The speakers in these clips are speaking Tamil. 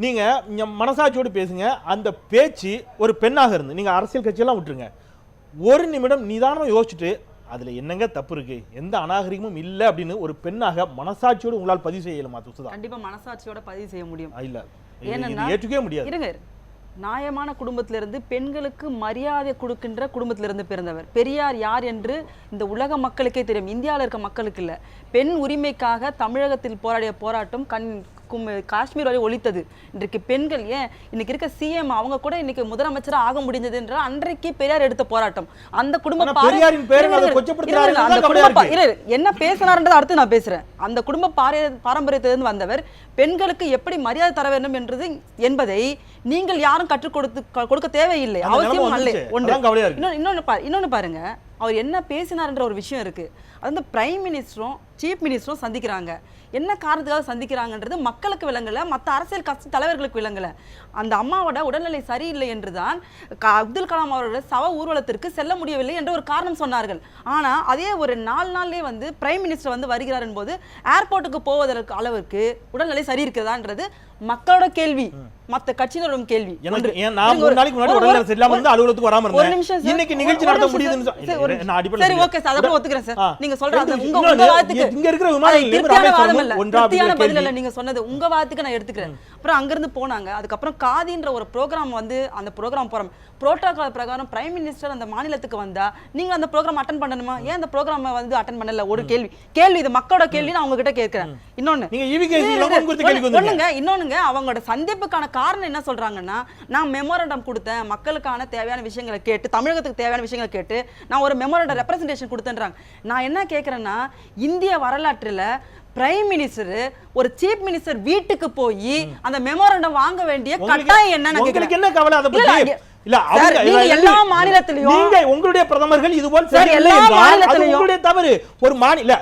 நீங்க மனசாட்சியோடு பேசுங்க. அந்த பேச்சு ஒரு பெண்ணாக இருந்து நீங்க அரசியல் கட்சியெல்லாம் விட்டுருங்க, ஒரு நிமிடம் நிதானமா யோசிச்சுட்டு அதுல என்னங்க தப்பு இருக்கு, எந்த அநாகரிகமும் இல்ல அப்படின்னு ஒரு பெண்ணாக மனசாட்சியோடு உங்களால் பதிவு செய்யலாமா? கண்டிப்பா மனசாட்சியோட பதிவு செய்ய முடியும். இல்ல ஏற்றுக்கவே முடியாது. இருங்க, நியாயமான குடும்பத்திலிருந்து பெண்களுக்கு மரியாதை கொடுக்கின்ற குடும்பத்திலிருந்து பிறந்தவர் பெரியார் யார் என்று இந்த உலக மக்களுக்கே தெரியும், இந்தியாவில் இருக்க மக்களுக்கு இல்ல. பெண் உரிமைக்காக தமிழகத்தில் போராடிய போராட்டம் காஷ்மீர் வரை ஒழித்தது. இன்றைக்கு பெண்கள் ஏன் இன்னைக்கு இருக்க சிஎம் அவங்க கூட இன்னைக்கு முதலமைச்சரா ஆக முடிஞ்சது என்றால் அன்றைக்கு பெரியார் எடுத்த போராட்டம். அந்த குடும்ப என்ன பேசினார்ன்றது அடுத்து நான் பேசுறேன். அந்த குடும்ப பாரம்பரியத்திலிருந்து வந்தவர் பெண்களுக்கு எப்படி மரியாதை தர வேண்டும் என்றது என்பதை நீங்கள் யாரும் கற்றுக் கொடுக்க தேவையில்லை, அவசியம் அல்ல. இன்னொன்னு பாருங்க, அவர் என்ன பேசினார்ன்ற ஒரு விஷயம் இருக்கு. அது வந்து பிரைம் மினிஸ்டரும் சீஃப் மினிஸ்டரும் சந்திக்கிறாங்க. என்ன காரணத்துக்காக சந்திக்கிறாங்கன்றது மக்களுக்கு விளங்கல, மற்ற அரசியல் கட்சி தலைவர்களுக்கு விளங்கல. அந்த அம்மாவோட உடல்நிலை சரியில்லை என்றுதான் அப்துல் கலாம் அவரோட சவ ஊர்வலத்திற்கு செல்ல முடியவில்லை என்ற ஒரு காரணம் சொன்னார்கள். ஆனா அதே ஒரு 4 நாள்லயே வந்து பிரைம் மினிஸ்டர் வந்து வருகிறார் போது ஏர்போர்ட்டுக்கு போவதற்கு அளவுக்கு உடல்நிலை சரி இருக்கிறதான்றது மக்களோட கேள்வி, மத்த கட்சியினரோட கேள்வி. நீங்க சொல்றது நீங்க சொன்னது உங்க வாதத்துக்கு நான் எடுத்துக்கிறேன். அப்புறம் அங்கிருந்து போனாங்க. அதுக்கப்புறம் காதின்ற ஒரு ப்ரோக்ராம் வந்து அந்த ப்ரோக்ராம் போறோம் புரோட்டோகால் பிரகாரம் பிரைம் மினிஸ்டர் அந்த மாநிலத்துக்கு வந்தா நீங்க அந்த ப்ரோக்ராம் அட்டன் பண்ணணுமா? ஏன் அந்த ப்ரோக்ராம் வந்து அட்டன் பண்ணல? ஒரு கேள்வி இது மக்களோட கேள்வி, நான் உங்ககிட்ட கேட்கிறேன். இன்னொன்னுங்க அவங்களோட சந்திப்புக்கான காரணம் என்ன சொல்றாங்கன்னா, நான் மெமோரண்டம் கொடுத்தேன், மக்களுக்கான தேவையான விஷயங்களை கேட்டு, தமிழகத்துக்கு தேவையான விஷயங்களை கேட்டு நான் ஒரு மெமோரண்டம் ரெப்ரசன்டேஷன் கொடுத்தேன்றாங்க. நான் என்ன கேட்கிறேன்னா, இந்திய வரலாற்றுல பிரைம் மினிஸ்டர் ஒரு சீஃப் மினிஸ்டர் வீட்டுக்கு போய் அந்த மெமோரண்டம் வாங்க வேண்டிய கட்டாயம் என்ன? என்ன கவலை அதை பத்தி? எல்லா மாநிலத்திலும் உங்களுடைய பிரதமர்கள் இதுபோல் உங்களுடைய தவறு. ஒரு மாநில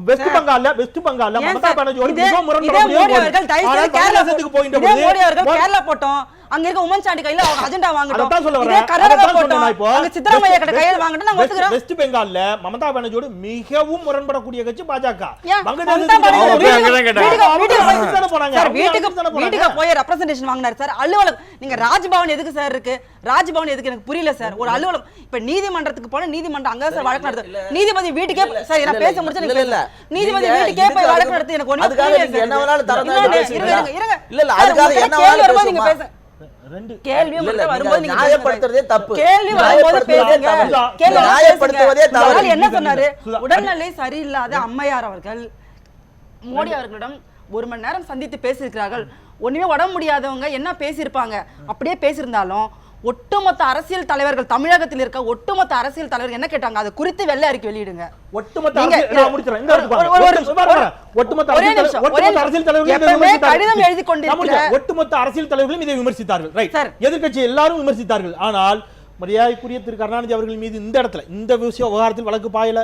வெஸ்ட் பெங்கால்ல மமதா பானர்ஜி கேரளா போட்டோம், அங்க இருக்க உமன் சாண்டி கையில அஜெண்டா வாங்கட்டும், சித்தராமையா கிட்ட கையில வாங்கட்டும். நாங்க ஒத்துக்கிறோம். வெஸ்ட் பெங்கால்ல மமதா பானர்ஜியோட மிகவும் முரண்படக்கூடிய கட்சி பாஜக. வீட்டுக்கு போய் ரெப்ரசன்டேஷன் வாங்கினார் சார். அலுவலகம் நீங்க ராஜ்பவன் எதுக்கு சார் இருக்கு? ராஜ்பவன் எதுக்கு எனக்கு புரியல சார். ஒரு அலுவலகம் இப்ப நீதிமன்றத்துக்கு போன நீதிமன்றம் அங்க சார் வழக்கு நடத்து, நீதிபதி வீட்டுக்கே சார் நான் பேச முடிச்சு நீதிபதி வீட்டுக்கே போய் வழக்கு நடத்தி எனக்கு ஒண்ணு புரியல. என்ன வேணாலும் தரதா இருங்க இல்ல இல்ல அதுக்காக என்ன வேணாலும் நீங்க பேச கேள்வி வரும்போது நீங்க நியாயப்படுத்துறதே தப்பு. கேள்வி வரும்போது பேசுங்க. நியாயப்படுத்துவதே தவறு. என்ன சொன்னாரு? உடல்நிலை சரியில்லாத அம்மையார் அவர்கள் மோடி அவர்களிடம் 1 மணி நேரம் சந்தித்து பேசியிருக்கிறார்கள். ஒண்ணுமே உடம்பு முடியாதவங்க என்ன பேசியிருப்பாங்க? அப்படியே பேசியிருந்தாலும் ஒட்டுமொத்த அரசியல் தலைவர்கள், தமிழகத்தில் இருக்க ஒட்டுமொத்த அரசியல் தலைவர்கள் என்ன கேட்டாங்க? அது குறித்து வெள்ளை அறிக்கை வெளியிடுங்க. கடிதம் எழுதி கொண்டிருக்கிறார். ஒட்டுமொத்த அரசியல் தலைவர்களும் இதை விமர்சித்தார்கள். எதிர்க்கட்சி எல்லாரும் விமர்சித்தார்கள். ஆனால் மரியாதைக்குரிய திரு கருணாநிதி அவர்கள் மீது இந்த இடத்துல இந்த விவகாரத்தில் வழக்கு பாயல,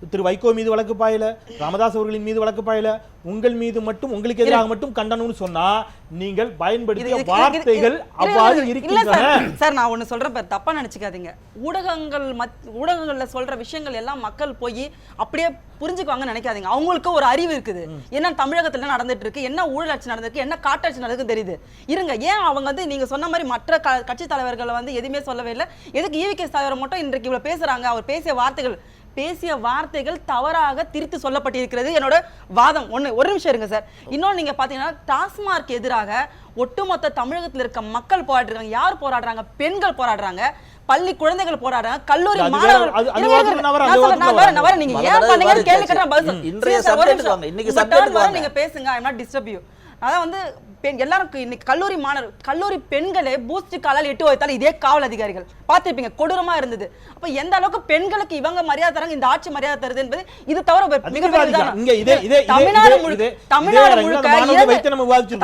திரு வைகோ மீது வழக்கு பாயல, ராமதாஸ் அவர்களின் மீது வழக்கு பாயல, உங்கள் மீது மட்டும் உங்களுக்கு எதிராக மட்டும் கண்டனம்னு சொன்னா நீங்கள் பயன்படுத்திய வார்த்தைகள் அவ்வாறு இருக்கின்றன. சார் நான் ஒண்ணு சொல்றேன், தப்பா நினைச்சுக்காதீங்க. ஊடகங்கள்ல சொல்ற விஷயங்கள் எல்லாம் மக்கள் போய் அப்படியே புரிஞ்சுக்குவாங்க நினைக்காதீங்க. அவங்களுக்கு ஒரு அறிவு இருக்குது. என்ன தமிழகத்துல நடந்துட்டு இருக்கு, என்ன ஊழல் ஆட்சி நடந்திருக்கு, என்ன காட்டாட்சி நடக்குது தெரியுது. இருங்க, ஏன் அவங்க வந்து நீங்க சொன்ன மாதிரி மற்ற கட்சி தலைவர்களை வந்து எதுவுமே சொல்லவே இல்லை? எதுக்கு ஈவிகே தலைவர் மட்டும் இன்றைக்கு இவ்வளவு பேசுறாங்க? அவர் பேசிய வார்த்தைகள் தவறாக திருத்தி சொல்லப்பட்டிருக்கிறது என்னோட வாதம். ஒரு நிமிஷம் இருங்க சார். இன்னொன்னு நீங்க பாத்தீங்கன்னா டாஸ்மார்க் எதிராக ஒட்டுமொத்த தமிழகத்தில் இருக்க மக்கள் போராடுறாங்க. யார் போராடுறாங்க? பெண்கள் போராடுறாங்க, பள்ளி குழந்தைகள் போராடுறாங்க, கல்லூரி மாணவர்கள். நீங்க ஏன் பண்ணீங்கன்னு கேள்வி கேட்டா பதில் நீங்க பேசுங்க. I not disturb you. அதான் வந்து எல்லாருக்கும் இன்னைக்கு கல்லூரி பெண்களே பூஸ்ட் காலால் 8 வைத்தால் இதே காவல் அதிகாரிகள் பார்த்திருப்பீங்க, கொடூரமா இருந்தது. அப்ப எந்த அளவுக்கு பெண்களுக்கு இவங்க மரியாதை தராங்க, இந்த ஆட்சி மரியாதை தருது என்பது இது தவிர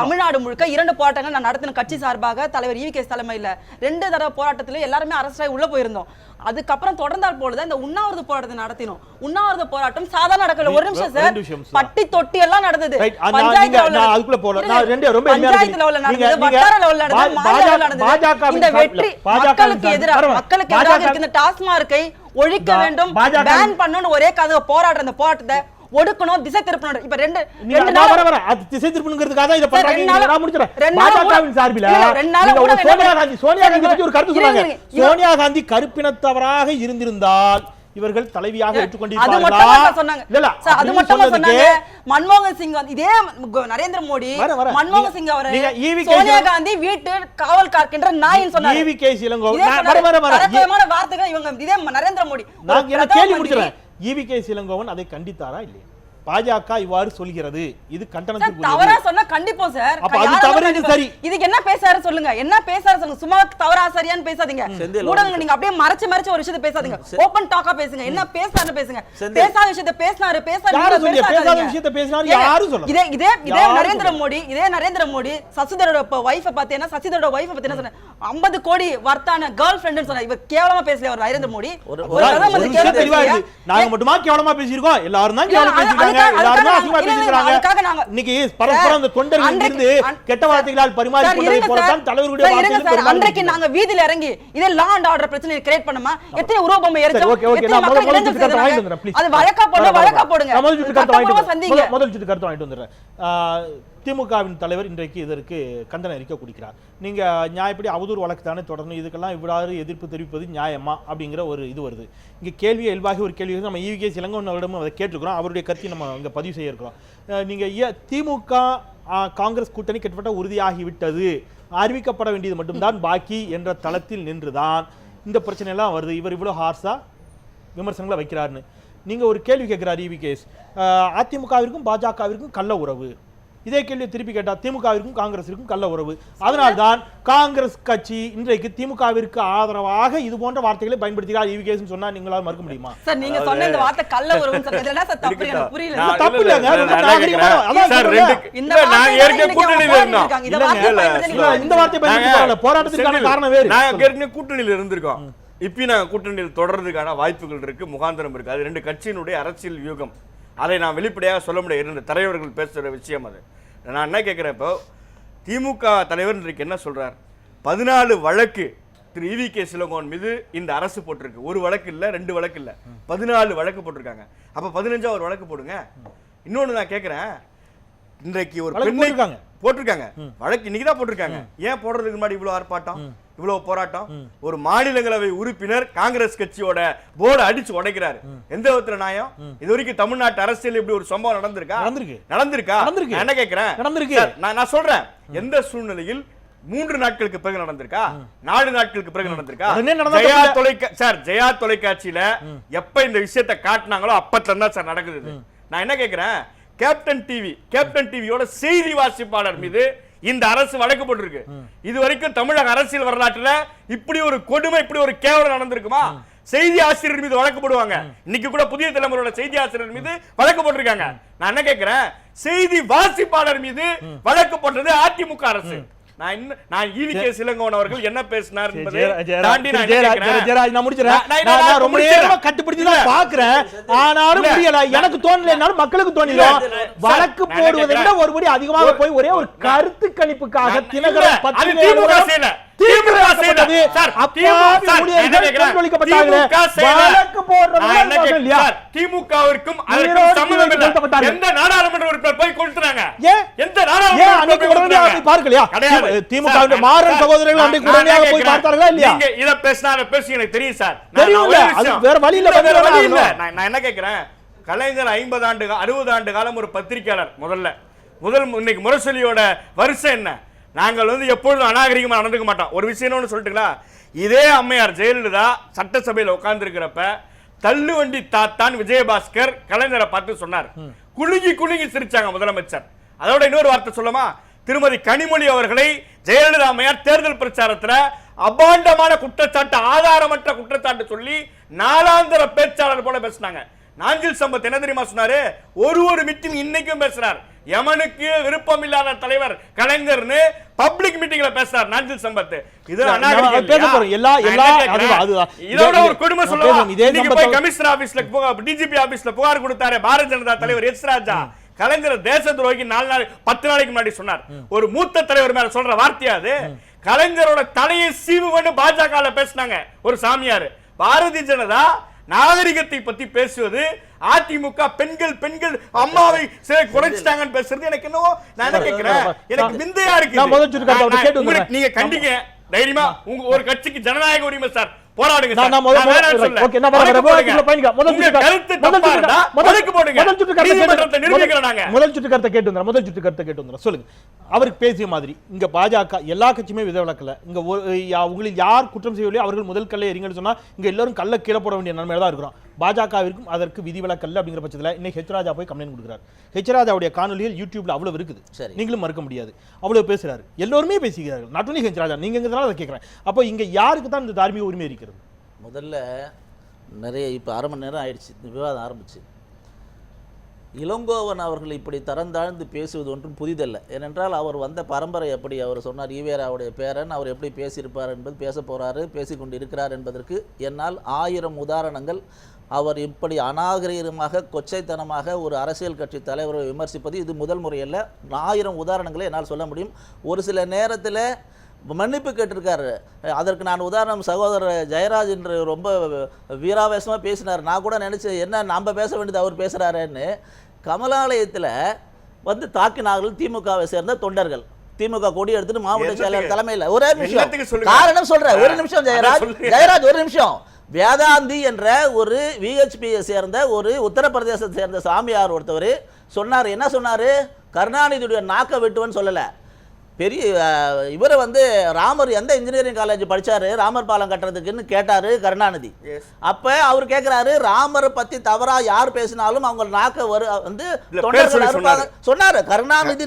தமிழ்நாடு முழுக்க 2 போராட்டங்கள் நான் நடத்தின கட்சி சார்பாக தலைவர் ஈவிகே தலைமையில 2 தடவை போராட்டத்துல எல்லாருமே அரசாய் உள்ள போயிருந்தோம். அதுக்கப்புறம் தொடர்ந்தால் போலதான் இந்த உண்ணாவிரத போராட்டத்தை நடத்தினோம். உண்ணாவிரத போராட்டம் சாதாரண நடக்கல. ஒரு நிமிஷம் சார், பட்டி தொட்டி எல்லாம் நடந்தது. பஞ்சாயத்து லெவல்ல நடந்தது, வட்டார லெவல்ல நடந்தது, மாநில லெவல்ல நடந்தது. இந்த வெற்றி மக்களுக்கு எதிராக இருக்கின்ற டாஸ்மார்க்கை ஒழிக்க வேண்டும், பேன் பண்ணனும் ஒரே கதை போராடுற அந்த போராட்டத்தை ஒடுக்கணும், திசை திருப்பணும். இப்ப ரெண்டு திசை திருப்பணுங்கிறதுக்காக தான் இதை சார், ரெண்டு நாள் பண்றாங்க. முடிச்சிடறேன். ரெண்டு நாள் பாஜகவின் சார்பில் இல்ல, ரெண்டு நாள் நீங்க ஒரு ஊடகம் சோனியா காந்தி பத்தி ஒரு கருத்து சொன்னாங்க. இருங்க. சோனியா காந்தி கருப்பினத்தவராக இருந்திருந்தால் இவர்கள் தலைவியாக அது ஏற்றுக்கொண்டிருப்பார்களா? மட்டுமா சொன்னாங்க? இல்ல, சார், அது மட்டுமா சொன்னாங்க? மன்மோகன் சிங் இதே நரேந்திர மோடி மன்மோகன் சிங் அவரை சோனியா காந்தி வீட்டு காவல் காக்கின்ற நாயின் சொன்னாங்க. EVK இளங்கோ தரக்குறைவான வார்த்தைகள் இவங்க இதே நரேந்திர மோடி. நான் என்ன கேள்வி முடிக்கிறேன். EVK இளங்கோவன் அதை கண்டித்தாரா இல்லையா? பாஜக இவ்வாறு சொல்கிறது, இது கண்டனத்துக்கு தவறா சொன்னா கண்டிப்போம் சார். அப்ப அது தவறு, இது சரி. இதுக்கு என்ன பேசாரு சொல்லுங்க, என்ன பேசாரு சொல்லுங்க. சும்மா தவறா சரியான்னு பேசாதீங்க. ஊடகங்கள் நீங்க அப்படியே மறைச்சு ஒரு விஷயத்தை பேசாதீங்க. ஓபன் டாக்கா பேசுங்க. என்ன பேசாருன்னு பேசுங்க. பேசாத விஷயத்தை பேசினாரு பேசாத விஷயத்தை பேசினாரு யாரும் சொல்ல. இதே நரேந்திர மோடி சசிதரோட வைஃப் பார்த்தீங்கன்னா சசிதரோட வைஃப் பத்தி என்ன சொன்ன 50 கோடி வர்த்தான கேர்ள் ஃப்ரெண்ட்னு சொன்னா இவ கேவலமா பேசல. ஒரு நரேந்திர மோடி ஒரு நாங்க மட்டுமா கேவலமா பேசியிருக்கோம்? எல்லாரும் தான் கேவலமா பேசிருக்காங்க. இன்னைக்கு பரஸ்பரம் அந்த தொண்டர்கள் இருந்து கெட்ட வார்த்தைகளால் பரிமாறிக்கொண்டதை போலதான் தலைவருடைய வார்த்தைகள். அன்றைக்கு நாங்க வீதியில இறங்கி இதே லா அண்ட் ஆர்டர் பிரச்சனை கிரியேட் பண்ணுமா? எத்தனை உருவபொம்மை எரிச்சோம், அது வழக்கா போடுங்க. முதல் சுட்டு கருத்து வாங்கிட்டு வந்துடுறேன். திமுகவின் தலைவர் இன்றைக்கு இதற்கு கண்டன அறிக்கை கொடுக்கிறார். நீங்க நியாயப்படி அவதூறு வழக்கு தானே தொடரணும், இதுக்கெல்லாம் இவ்வாறு எதிர்ப்பு தெரிவிப்பது நியாயமா அப்படிங்கிற ஒரு இது வருது. இங்க கேள்வியை இயல்பாக ஒரு கேள்வி நம்ம EVK இளங்கோவனிடமும் அதை கேட்டுக்கிறோம். அவருடைய கருத்தை நம்ம இங்க பதிவு செய்ய இருக்கிறோம். நீங்க திமுக காங்கிரஸ் கூட்டணி கிட்டத்தட்ட உறுதியாகிவிட்டது, அறிவிக்கப்பட வேண்டியது மட்டும்தான் பாக்கி என்ற தளத்தில் நின்றுதான் இந்த பிரச்சனை எல்லாம் வருது. இவர் இவ்வளவு ஹார்ஸா விமர்சனங்களை வைக்கிறாருன்னு நீங்க ஒரு கேள்வி கேட்கிறார் EVK. அதிமுகவிற்கும் பாஜகவிற்கும் கள்ள உறவு. இதே கேள்வி திருப்பி கேட்டா திமுகவிற்கும் காங்கிரஸிற்கும் கள்ள உறவு. அதனால்தான் காங்கிரஸ் கட்சி இன்றைக்கு திமுகவிற்கு ஆதரவாக இது போன்ற வார்த்தைகளை பயன்படுத்துகிறார் EVK சொன்னா நீங்களால மறுக்க முடியுமா? சார், நீங்க சொன்ன இந்த வார்த்தை கள்ள உறவுன்னு சொல்றது என்ன சார்? தப்பு, எனக்கு புரியல. தப்பு இல்லங்க. இந்த வார்த்தை பயன்படுத்தல. போராட்டத்துக்கான காரணம் வேறு. நான் ஏற்கனவே கூட்டணியில் இருந்திருக்கோம். இப்ப நாங்க கூட்டணியில் தொடர்றதுக்கான வாய்ப்புகள் இருக்கு, முகாந்திரம் இருக்கு. அது ரெண்டு கட்சியினுடைய அரசியல் வியூகம். அதை நான் வெளிப்படையாக சொல்ல முடியாது. தலைவர்கள் பேசுகிற விஷயம் அது. நான் என்ன கேட்குறேன், இப்போ திமுக தலைவர் இன்றைக்கு என்ன சொல்றார்? 14 வழக்கு திரு EVK இளங்கோவன் மீது இந்த அரசு போட்டிருக்கு. ஒரு வழக்கு இல்லை, 2 வழக்கு இல்லை, 14 வழக்கு போட்டிருக்காங்க. அப்போ 15 ஒரு வழக்கு போடுங்க. இன்னொன்று நான் கேட்குறேன், இன்றைக்கு ஒரு பெண்ணை போட்டிருக்காங்க, வழக்கு இன்னைக்கு தான் போட்டிருக்காங்க. ஏன் போடுறதுக்கு முன்னாடி இவ்வளவு ஆர்ப்பாட்டம், இவ்வளவு போராட்டம்? ஒரு மாநிலங்களவை உறுப்பினர் காங்கிரஸ் கட்சியோட போர்டு அடிச்சு உடைக்கிறாரு. எந்த விதத்துல நியாயம்? இது வரைக்கும் தமிழ்நாட்டு அரசியல் இப்படி ஒரு சம்பவம் நடந்திருக்கா? என்ன கேட்கிறேன், நான் சொல்றேன், எந்த சூழ்நிலையில் 3 நாட்களுக்கு பிறகு நடந்திருக்கா? 4 நாட்களுக்கு பிறகு நடந்திருக்கா? ஜெயா தொலைக்காட்சியில எப்ப இந்த விஷயத்தை காட்டினாங்களோ அப்பத்துல தான் சார் நடக்குது. நான் என்ன கேட்கிறேன், கேப்டன் டிவியோட செய்தி வாசிப்பாளர் மீது இந்த அரசு வழக்கு போட்டிருக்கு. இது வரைக்கும் தமிழக அரசியல் வரலாற்றுல இப்படி ஒரு கொடுமை, இப்படி ஒரு கேவலம் நடந்திருக்குமா? செய்தி ஆசிரியர் மீது வழக்கு போடுவாங்க. இன்னைக்கு கூட புதிய தலைமுறையோட செய்தி ஆசிரியர் மீது வழக்கு போட்டிருக்காங்க. நான் என்ன கேட்கிறேன், செய்தி வாசிப்பாளர் மீது வழக்கு போட்டது அதிமுக அரசு. நான் EVK இளங்கோவன் அவர்கள் என்ன பேசினார் என்பதை தாண்டி நான் முடிச்சறேன். நான் ரொம்ப நேரமா கட்டுப்படுத்தி தான் பார்க்கிறேன். ஆனாலும் முடியல. எனக்கு தோணலைனாலும் மக்களுக்கு தோணிடும். வழக்கு போடுவதை விட ஒருபடி அதிகமாக போய் ஒரே ஒரு கருத்து கணிப்புக்காக தினகரன் திமுக செய்யல. திமுகவிற்கும் எந்த நாடாளுமன்ற உறுப்பினர் போய் கொடுத்தாங்க? எந்த நாடாளுமன்ற பார்க்கலையா? திமுக மாறன் சகோதரர்கள் அன்றைக்கு உடனடியாக போய் பார்த்தார்களா இல்லையா? நீங்க இத பேசினார பேசி எனக்கு தெரியும் சார். வேற வழி இல்ல. நான் என்ன கேக்குறேன், கலைஞர் 50 ஆண்டு 60 ஆண்டு காலம் ஒரு பத்திரிகையாளர். முதல் இன்னைக்கு முரசொலியோட வருஷம் என்ன? நாங்கள் எப்பொழுதும் அநாகரிகமா நடந்துக்க மாட்டோம். ஒரு விஷயம் சொல்லிட்டுங்களா, இதே அம்மையார் ஜெயலலிதா சட்டசபையில் உட்கார்ந்து இருக்கிறப்ப தள்ளுவண்டி தாத்தான் விஜயபாஸ்கர் கலைஞரை பார்த்து சொன்னார். குலுங்கி சிரிச்சாங்க முதலமைச்சர். அதோட இன்னொரு வார்த்தை சொல்லமா, திருமதி கனிமொழி அவர்களை ஜெயலலிதா அம்மையார் தேர்தல் பிரச்சாரத்துல அபாண்டமான குற்றச்சாட்டு, ஆதாரமற்ற குற்றச்சாட்டு சொல்லி நாளாந்திர பேச்சாளர் போல பேசினாங்க. நாஞ்சில் சம்பத் என்ன தெரியுமா சொன்னாரு? ஒரு மீட்டிங் இன்னைக்கும் பேசுறார். யமனுக்கு விருப்பம் இல்லாத தலைவர் கலைஞர்னு பப்ளிக் மீட்டிங்ல பேசுறார் நாஞ்சில் சம்பத். இது இதோட ஒரு கொடுமை சொல்லுவாங்க. இன்னைக்கு போய் கமிஷனர் ஆபீஸ்ல டிஜிபி ஆபீஸ்ல புகார் கொடுத்தாரு பாரதிய ஜனதா தலைவர் எஸ் ராஜா. கலைஞர் தேச துரோகி 10 நாளைக்கு முன்னாடி சொன்னார். ஒரு மூத்த தலைவர் மேல சொல்ற வார்த்தையாது. கலைஞரோட தலையை சீவுன்னு பாஜக பேசினாங்க ஒரு சாமியார். பாரதிய ஜனதா நாகரிகத்தை பத்தி பேசுவது அதிமுக பெண்கள் பெண்கள் அம்மாவை சிலை குறைச்சிட்டாங்கன்னு பேசுறது எனக்கு என்னவோ நான் என்ன கேட்கிறேன், எனக்கு விந்தையா இருக்கு. நீங்க கண்டிங்க தைரியமா, உங்க ஒரு கட்சிக்கு ஜனநாயக உரிமை சார், போராடுங்க சார். நான் வேணாம்னு சொல்ல. கருத்து தப்பா இருந்தா வழக்கு போடுங்க. நீதிமன்றத்தை நிரூபிக்கிறோம் நாங்க. முதல் சுற்று கருத்தை கேட்டு வந்துறேன். சொல்லுங்க. அவருக்கு பேசிய மாதிரி இங்க பாஜக எல்லா கட்சியுமே விதவிலக்கல. இங்க உங்களில் யார் குற்றம் செய்யவில்லையோ அவர்கள் முதல் கல்லை எறிங்கன்னு சொன்னா இங்க எல்லாரும் கல்ல கீழ போட வேண்டிய நிலைமையில தான் இருக்கிறோம். பாஜகவிற்கும் அதற்கு விதிவிலக்கல்ல அப்படிங்கிற பட்சத்தில் இன்னைக்கு ஹெச் ராஜா போய் கம்ப்ளைண்ட் கொடுக்குறாரு. ஹெச் ராஜாவுடைய காணொலியில் யூடியூப்ல அவ்வளவு இருக்குது, நீங்களும் மறுக்க முடியாது. அவ்வளவு பேசுறாரு, எல்லாருமே பேசுகிறார்கள். நாட் ஒன்லி ஹெச் ராஜா, நீங்க அதை கேட்கிறேன். அப்போ இங்க யாருக்கு தான் இந்த தார்மீக உரிமை இருக்கிறது? முதல்ல நிறைய இப்போ அரை மணி நேரம் ஆயிடுச்சு விவாதம் ஆரம்பிச்சு. இளங்கோவன் அவர்கள் இப்படி தரந்தாழ்ந்து பேசுவது ஒன்றும் புதிதல்ல. ஏனென்றால் அவர் வந்த பரம்பரை எப்படி, அவர் சொன்னார் ஈவேராவுடைய பேரன், அவர் எப்படி பேசியிருப்பார் என்பது பேச போகிறாரு, பேசிக்கொண்டு இருக்கிறார் என்பதற்கு என்னால் 1000 உதாரணங்கள். அவர் இப்படி அநாகரீகமாக கொச்சைத்தனமாக ஒரு அரசியல் கட்சி தலைவரை விமர்சிப்பது இது முதல் முறையல்ல. 1000 உதாரணங்களை என்னால் சொல்ல முடியும். ஒரு சில நேரத்தில் மன்னிப்பு கேட்டிருக்காரு. அதற்கு நான் உதாரணம், சகோதரர் ஜெயராஜ் என்று ரொம்ப வீராவேசமாக பேசினார். நான் கூட நினச்சேன் என்ன நம்ம பேச வேண்டியது அவர் பேசுகிறாருன்னு. கமலாலயத்தில் வந்து தாக்கினார்கள் திமுகவை சேர்ந்த தொண்டர்கள். திமுக கொடி எடுத்துட்டு மாவட்ட செயலாளர் தலைமையில் ஒரே நிமிஷம் காரணம் சொல்றேன். ஒரு நிமிஷம் ஜெயராஜ் ஒரு நிமிஷம். வேதாந்தி என்ற ஒரு விஹெச்பியை சேர்ந்த ஒரு உத்தரப்பிரதேசத்தை சேர்ந்த சாமியார் ஒருத்தவர் சொன்னார். என்ன சொன்னார்? கருணாநிதியுடைய நாக்க வெட்டுவன்னு சொல்லலை. பெரிய இவரை வந்து ராமர் எந்த இன்ஜினியரிங் காலேஜ் படிச்சாரு ராமர் பாலம் கட்டுறதுக்குன்னு கேட்டாரு கருணாநிதி. அப்ப அவர் கேட்கிறாரு, ராமரை பத்தி தவறா யார் பேசினாலும் அவங்க நாக்க வந்து சொன்னாரு. கருணாநிதி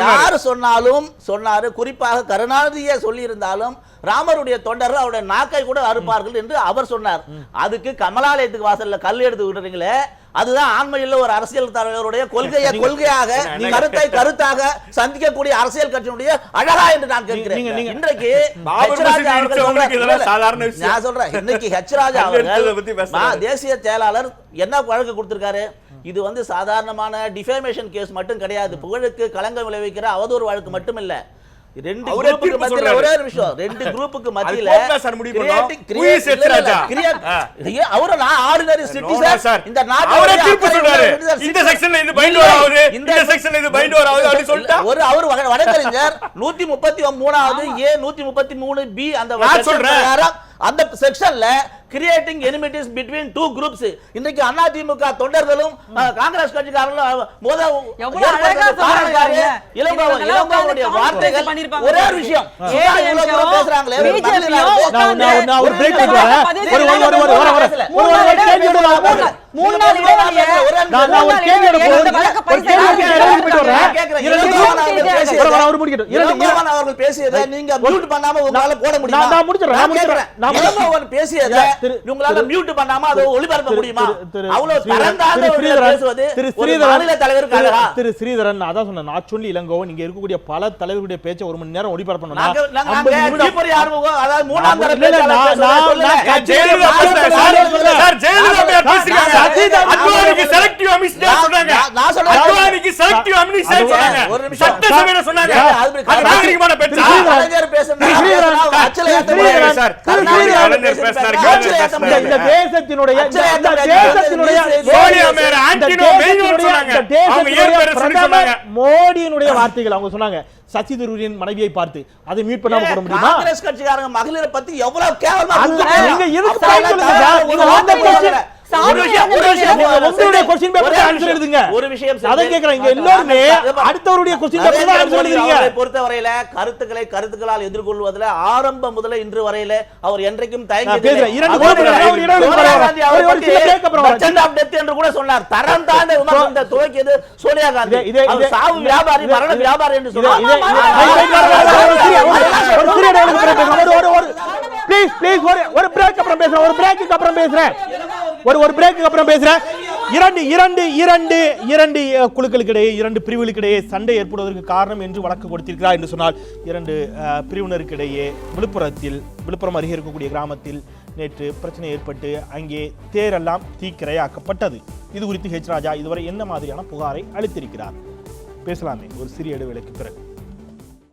யாரு சொன்னாலும் சொன்னாரு. குறிப்பாக கருணாநிதியை சொல்லி இருந்தாலும் ராமருடைய தொண்டர்கள் அவருடைய நாக்கை கூட அறுப்பார்கள் என்று அவர் சொன்னார். அதுக்கு கமலாலயத்துக்கு வாசல்ல கல் எடுத்து விடுறீங்களே, அதுதான் ஆண்மையில் ஒரு அரசியல் தலைவருடைய கொள்கையாக கருத்தை கருத்தாக சந்திக்கக்கூடிய அரசியல் கட்சியினுடைய அழகா என்று நான் கேட்கிறேன். இன்றைக்கு நான் சொல்றேன், இன்னைக்கு ஹெச் ராஜா அவர்கள் தேசிய செயலாளர் என்ன வழக்கு கொடுத்திருக்காரு? இது வந்து சாதாரணமான டிஃபேமேஷன் கேஸ் மட்டும் கிடையாது, புகழுக்கு களங்கம் விளைவிக்கிற அவதூறு வழக்கு மட்டும் இல்ல. ரெண்டு குரூப்புக்கு மத்தியில ஒரே நிமிஷம், ரெண்டு குரூப்புக்கு மத்தியில அவரு நான் ஆர்டினரி சிட்டிசன் இந்த நாட்டோட தீர்ப்பு சொல்றாரு. இந்த செக்ஷன்ல இது பைண்ட் ஆகுது, இந்த செக்ஷன்ல இது பைண்ட் ஆகுது அப்படி சொல்லிட்டா ஒரு அவர் வழக்கறிஞர் 133வது ஏ 133 பி அந்த சொல்றாரு. அந்த செக்ஷன்ல கிரியேட்டிங் எனிமிட்டிஸ் பிட்வீன் டூ குரூப்ஸ். இன்னைக்கு அதிமுக தொண்டர்களும் காங்கிரஸ் கட்சிக்காரர்களும் இளங்கோவனுடைய வார்த்தைகள் ஒரே விஷயம் பேசுறாங்களே. அவர்கள் பேசியதை நீங்க மியூட் பண்ணாம உங்களால போட முடியுமா? பேசியதை உங்களால மியூட் பண்ணாம அதை ஒளிபரப்ப முடியுமா? அவ்வளவு தரந்தாழ்ந்த பேசுவது ஒரு மாநில தலைவருக்கு அழகா? திரு ஸ்ரீதரன் அதான் சொன்ன, நான் சொல்லி இளங்கோவன் இங்க இருக்கக்கூடிய பல தலைவர்களுடைய பேச்சை 1 மணி நேரம் ஒளிபரப்பணும். அதாவது மூணாம் தர மோடியினுடைய வார்த்தைகள் அவங்க சொன்னாங்க. சசி தரூரின் மனைவியை பார்த்து அதை மீட் பண்ணாம போட முடியுமா? காங்கிரஸ் கட்சிக்காரங்க மகளிரை பத்தி எவ்வளவு கேவலமா நீங்க எதுக்கு பொறுத்தவரையில கருத்துக்களை கருத்துக்களால் எதிர்கொள்வதில் ஆரம்பம் முதல்ல இன்று வரையில அவர் என்றைக்கும் என்று கூட சொன்னார். தரம் தாண்ட விமர்சனத்தை துவக்கியது சோனியா காந்தி. சாவு வியாபாரி மரண வியாபாரி என்று சொன்னார். ஒரு பிரேக் அப்புறம் பேசுறேன், ஒரு பிரேக்கு அப்புறம் பேசுறேன், ஒரு பிரேக்கு அப்புறம் பேசுறேன். இரண்டு குழுக்களுக்கு இடையே, இரண்டு பிரிவுகளுக்கு இடையே சண்டை ஏற்படுவதற்கு காரணம் என்று வழக்கு கொடுத்திருக்கிறார் என்று சொன்னால், இரண்டு பிரிவினருக்கு இடையே விழுப்புரம் அருகே இருக்கக்கூடிய கிராமத்தில் நேற்று பிரச்சனை ஏற்பட்டு அங்கே தேரெல்லாம் தீக்கிரையாக்கப்பட்டது. இது குறித்து ஹெச் ராஜா இதுவரை என்ன மாதிரியான புகாரை அளித்திருக்கிறார்? பேசலாமே ஒரு சிறிய இடைவேளைக்கு பிறகு.